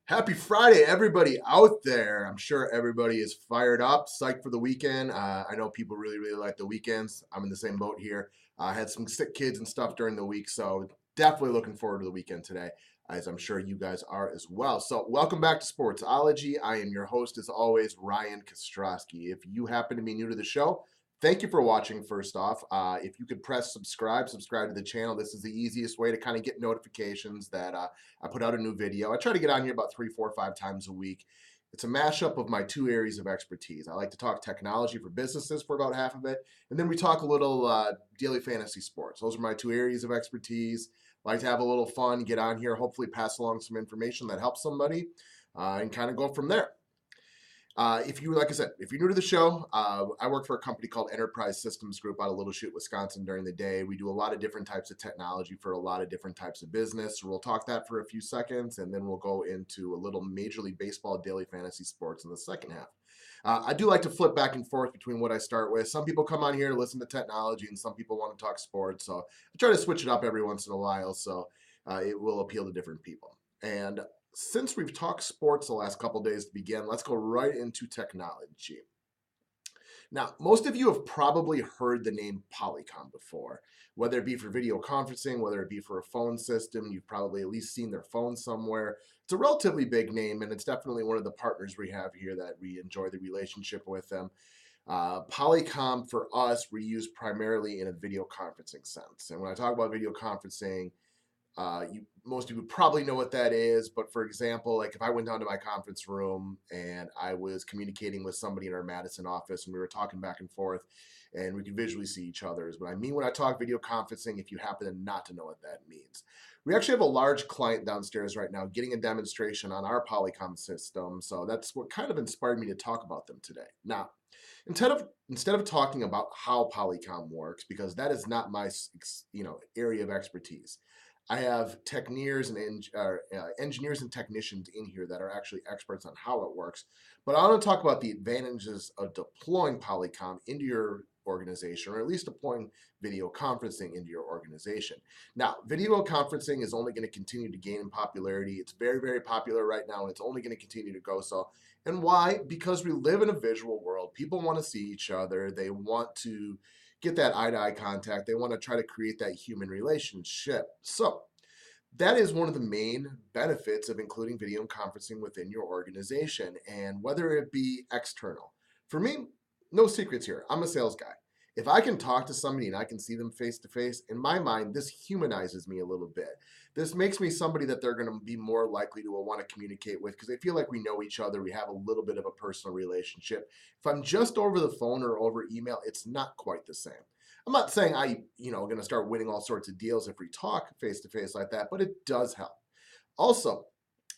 Happy Friday, everybody out there. I'm sure everybody is fired up, psyched for the weekend. I know people really like the weekends. I'm in the same boat here. I had some sick kids and stuff during the week, so definitely looking forward to the weekend today, as I'm sure you guys are as well. So, welcome back to Sportsology. I am your host, as always, Ryan Kostrowski. If you happen to be new to the show, thank you for watching. First off, if you could press subscribe to the channel. This is the easiest way to kind of get notifications that I put out a new video. I try to get on here about 3, 4, 5 times a week. It's a mashup of my two areas of expertise. I like to talk technology for businesses for about half of it, and then we talk a little daily fantasy sports. Those are my two areas of expertise. I like to have a little fun, get on here, hopefully pass along some information that helps somebody, and kind of go from there. If you, like I said, if you're new to the show, I work for a company called Enterprise Systems Group out of Little Chute, Wisconsin during the day. We do a lot of different types of technology for a lot of different types of business. So we'll talk that for a few seconds, and then we'll go into a little Major League Baseball daily fantasy sports in the second half. I do like to flip back and forth between what I start with. Some people come on here to listen to technology, and some people want to talk sports. So I try to switch it up every once in a while, so it will appeal to different people. And since we've talked sports the last couple days to begin, let's go right into technology. Now, most of you have probably heard the name PolyCom before, whether it be for video conferencing, whether it be for a phone system. You've probably at least seen their phone somewhere. It's a relatively big name, and it's definitely one of the partners we have here that we enjoy the relationship with them. PolyCom for us, we use primarily in a video conferencing sense. And when I talk about video conferencing, most of you probably know what that is, but for example, like if I went down to my conference room and I was communicating with somebody in our Madison office and we were talking back and forth and we could visually see each other is what I mean when I talk video conferencing, if you happen to not to know what that means. We actually have a large client downstairs right now getting a demonstration on our Polycom system, so that's what kind of inspired me to talk about them today. Now, instead of talking about how Polycom works, because that is not my area of expertise, I have engineers and technicians in here that are actually experts on how it works. But I want to talk about the advantages of deploying Polycom into your organization, or at least deploying video conferencing into your organization. Now, video conferencing is only going to continue to gain in popularity. It's very popular right now, and it's only going to continue to go so. And why? Because we live in a visual world. People want to see each other. They want to get that eye-to-eye contact. They want to try to create that human relationship. So that is one of the main benefits of including video conferencing within your organization, and whether it be external. For me, no secrets here. I'm a sales guy. If I can talk to somebody and I can see them face to face, in my mind, this humanizes me a little bit. This makes me somebody that they're going to be more likely to want to communicate with because they feel like we know each other. We have a little bit of a personal relationship. If I'm just over the phone or over email, it's not quite the same. I'm not saying going to start winning all sorts of deals if we talk face to face like that, but it does help. Also,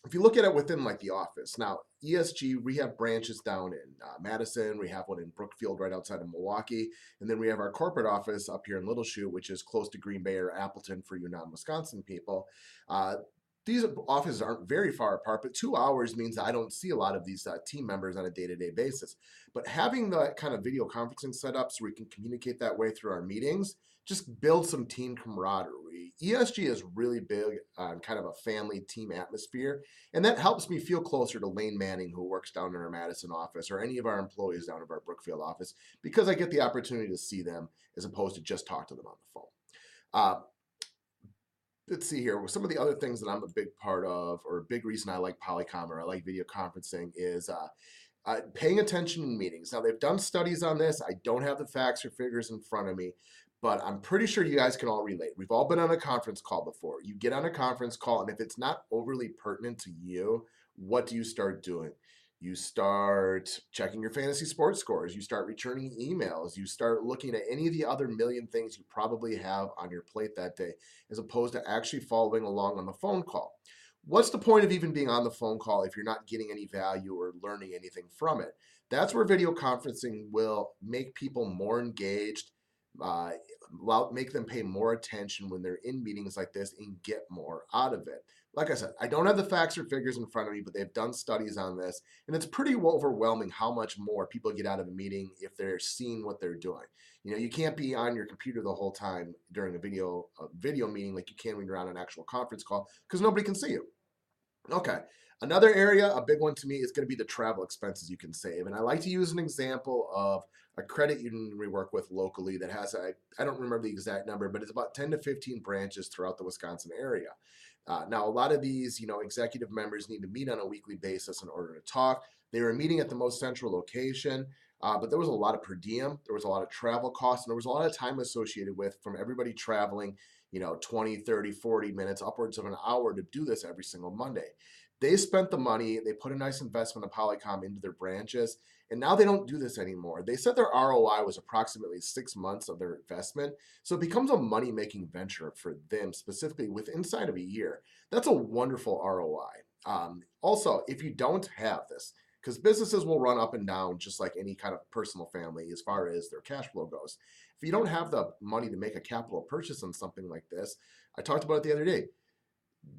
if you look at it within like the office, now ESG, we have branches down in Madison, we have one in Brookfield right outside of Milwaukee, and then we have our corporate office up here in Little Chute, which is close to Green Bay or Appleton for you non-Wisconsin people. These offices aren't very far apart, but 2 hours means I don't see a lot of these team members on a day-to-day basis. But having the kind of video conferencing set up so we can communicate that way through our meetings just build some team camaraderie. ESG is really big on kind of a family team atmosphere, and that helps me feel closer to Lane Manning, who works down in our Madison office, or any of our employees down at our Brookfield office, because I get the opportunity to see them as opposed to just talk to them on the phone. Let's see here. Some of the other things that I'm a big part of, or a big reason I like Polycom or I like video conferencing, is paying attention in meetings. Now, they've done studies on this. I don't have the facts or figures in front of me, but I'm pretty sure you guys can all relate. We've all been on a conference call before. You get on a conference call, and if it's not overly pertinent to you, what do you start doing? You start checking your fantasy sports scores. You start returning emails. You start looking at any of the other million things you probably have on your plate that day, as opposed to actually following along on the phone call. What's the point of even being on the phone call if you're not getting any value or learning anything from it? That's where video conferencing will make people more engaged, make them pay more attention when they're in meetings like this and get more out of it. Like I said, I don't have the facts or figures in front of me, but they've done studies on this, and it's pretty overwhelming how much more people get out of a meeting if they're seeing what they're doing. You can't be on your computer the whole time during a video meeting like you can when you're on an actual conference call because nobody can see you. Okay. Another area, a big one to me, is going to be the travel expenses you can save. And I like to use an example of a credit union we work with locally that has, I don't remember the exact number, but it's about 10 to 15 branches throughout the Wisconsin area. Now, a lot of these, executive members need to meet on a weekly basis in order to talk. They were meeting at the most central location, but there was a lot of per diem, there was a lot of travel costs, and there was a lot of time associated with from everybody traveling, 20, 30, 40 minutes, upwards of an hour to do this every single Monday. They spent the money, they put a nice investment of PolyCom into their branches, and now they don't do this anymore. They said their ROI was approximately 6 months of their investment. So it becomes a money making venture for them, specifically with inside of a year. That's a wonderful ROI. Also, if you don't have this, because businesses will run up and down just like any kind of personal family as far as their cash flow goes. If you don't have the money to make a capital purchase on something like this, I talked about it the other day,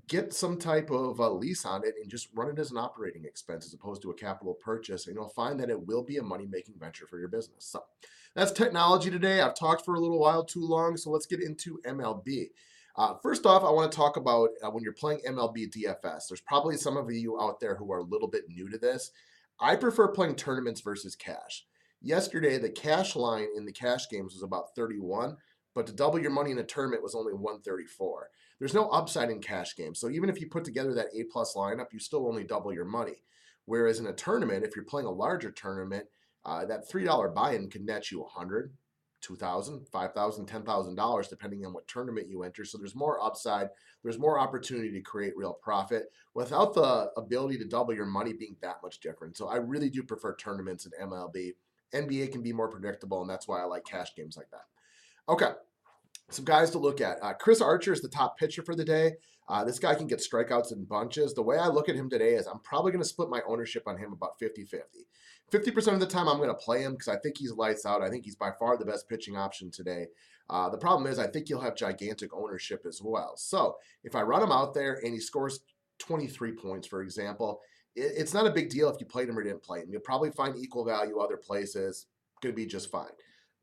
get some type of lease on it and just run it as an operating expense as opposed to a capital purchase. And you'll find that it will be a money making venture for your business. So that's technology today. I've talked for a little while too long. So let's get into MLB. First off, I want to talk about when you're playing MLB DFS. There's probably some of you out there who are a little bit new to this. I prefer playing tournaments versus cash. Yesterday, the cash line in the cash games was about 31, but to double your money in a tournament was only 134. There's no upside in cash games. So even if you put together that A plus lineup, you still only double your money. Whereas in a tournament, if you're playing a larger tournament, that $3 buy-in can net you 100, 2,000, 5,000, $10,000, depending on what tournament you enter. So there's more upside. There's more opportunity to create real profit without the ability to double your money being that much different. So I really do prefer tournaments in MLB. NBA can be more predictable, and that's why I like cash games like that. Okay, some guys to look at. Chris Archer is the top pitcher for the day. This guy can get strikeouts in bunches. The way I look at him today is I'm probably going to split my ownership on him about 50-50. 50% of the time I'm going to play him because I think he's lights out. I think he's by far the best pitching option today. The problem is I think he'll have gigantic ownership as well. So if I run him out there and he scores 23 points, for example, it's not a big deal if you played him or didn't play him. You'll probably find equal value other places. Going to be just fine.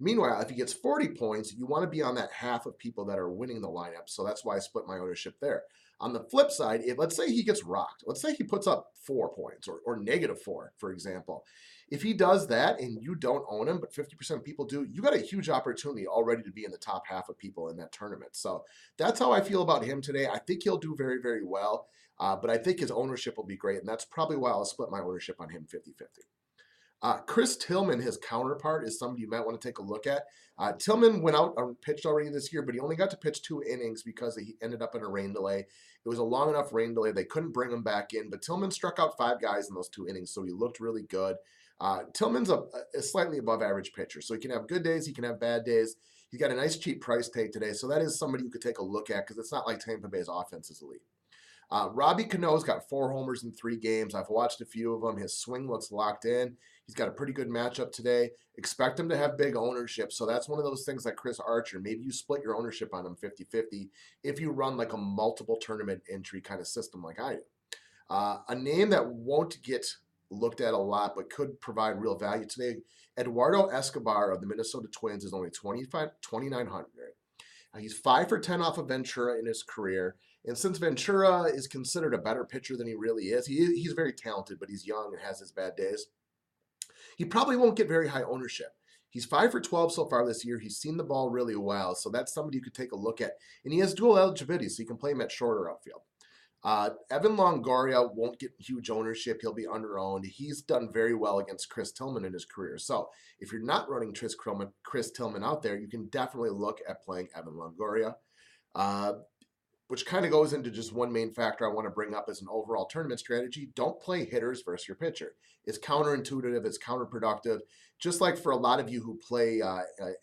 Meanwhile, if he gets 40 points, you want to be on that half of people that are winning the lineup. So that's why I split my ownership there. On the flip side, if let's say he gets rocked, let's say he puts up 4 points or -4, for example. If he does that and you don't own him, but 50% of people do, you got a huge opportunity already to be in the top half of people in that tournament. So that's how I feel about him today. I think he'll do very, very well, but I think his ownership will be great. And that's probably why I'll split my ownership on him 50-50. Chris Tillman, his counterpart, is somebody you might want to take a look at. Tillman went out and pitched already this year, but he only got to pitch 2 innings because he ended up in a rain delay. It was a long enough rain delay. They couldn't bring him back in, but Tillman struck out 5 guys in those 2 innings, so he looked really good. Tillman's a slightly above average pitcher, so he can have good days, he can have bad days. He's got a nice cheap price tag today, so that is somebody you could take a look at because it's not like Tampa Bay's offense is elite. Robbie Cano's got 4 homers in 3 games. I've watched a few of them. His swing looks locked in. He's got a pretty good matchup today. Expect him to have big ownership. So that's one of those things like Chris Archer. Maybe you split your ownership on him 50-50 if you run like a multiple tournament entry kind of system like I do. A name that won't get looked at a lot but could provide real value today, Eduardo Escobar of the Minnesota Twins is only 2,900. He's 5 for 10 off of Ventura in his career. And since Ventura is considered a better pitcher than he really is, he's very talented, but he's young and has his bad days. He probably won't get very high ownership. He's 5 for 12 so far this year. He's seen the ball really well, so that's somebody you could take a look at. And he has dual eligibility, so you can play him at short or outfield. Evan Longoria won't get huge ownership. He'll be under-owned. He's done very well against Chris Tillman in his career. So if you're not running Chris Tillman out there, you can definitely look at playing Evan Longoria. Which kind of goes into just one main factor I want to bring up as an overall tournament strategy. Don't play hitters versus your pitcher. It's counterintuitive. It's counterproductive. Just like for a lot of you who play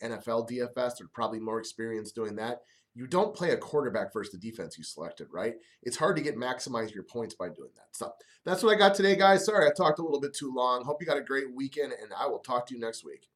NFL DFS, are probably more experienced doing that. You don't play a quarterback versus the defense you selected, right? It's hard to maximize your points by doing that. So that's what I got today, guys. Sorry, I talked a little bit too long. Hope you got a great weekend, and I will talk to you next week.